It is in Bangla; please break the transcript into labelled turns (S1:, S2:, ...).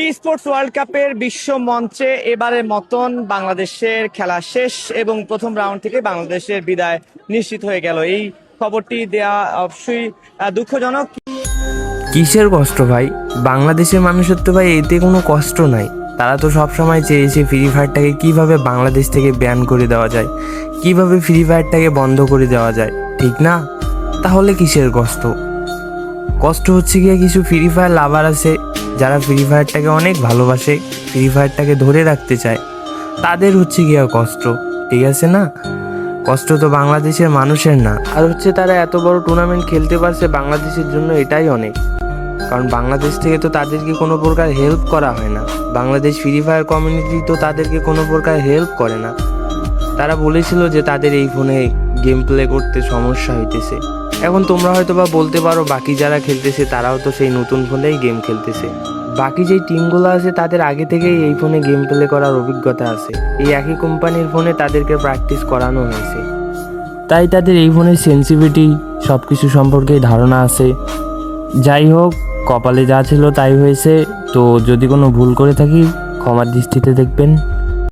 S1: ই স্পোর্টস ওয়ার্ল্ড কাপের বিশ্ব মঞ্চে এবারের মতন বাংলাদেশের খেলা শেষ এবং প্রথম রাউন্ড থেকে বাংলাদেশের বিদায় নিশ্চিত হয়ে গেল। এই খবরটি দেয়া অবশ্যই দুঃখজনক।
S2: কিসের কষ্ট ভাই? বাংলাদেশের মানুষের তো ভাই এতে কোনো কষ্ট নাই। তারা তো সবসময় চেয়েছে ফ্রি ফায়ারটাকে কীভাবে বাংলাদেশ থেকে ব্যান করে দেওয়া যায়, কিভাবে ফ্রি ফায়ারটাকে বন্ধ করে দেওয়া যায়, ঠিক না? তাহলে কিসের কষ্ট? কষ্ট হচ্ছে গিয়ে কিছু ফ্রি ফায়ার লাভার আছে যারা ফ্রি ফায়ারটাকে অনেক ভালোবাসে, ফ্রি ফায়ারটাকে ধরে রাখতে চায়, তাদের হচ্ছে গিয়া কষ্ট, ঠিক আছে না? কষ্ট তো বাংলাদেশের মানুষের না। আর হচ্ছে তারা এত বড় টুর্নামেন্ট খেলতে পারছে বাংলাদেশের জন্য, এটাই অনেক। কারণ বাংলাদেশ থেকে তো তাদেরকে কোনো প্রকার হেল্প করা হয় না, বাংলাদেশ ফ্রি ফায়ার কমিউনিটি তো তাদেরকে কোনো প্রকার হেল্প করে না। তারা বলেছিল যে তাদের এই ফোনে গেম প্লে করতে সমস্যা হইতেছে। এখন তোমরা হয়তো বা বলতে পারো বাকি যারা খেলতেছে তারাও তো সেই নতুন ফোনেই গেম খেলতেছে। বাকি যেই টিমগুলো আছে তাদের আগে থেকেই এই ফোনে গেম প্লে করার অভিজ্ঞতা আছে, এই একই কোম্পানির ফোনে তাদেরকে প্র্যাকটিস করানো হয়েছে, তাই তাদের এই ফোনের সেন্সিটিভিটি সব কিছু সম্পর্কে ধারণা আছে। যাই হোক, কপালে যা ছিল তাই হয়েছে। তো যদি কোনো ভুল করে থাকি ক্ষমার দৃষ্টিতে দেখবেন।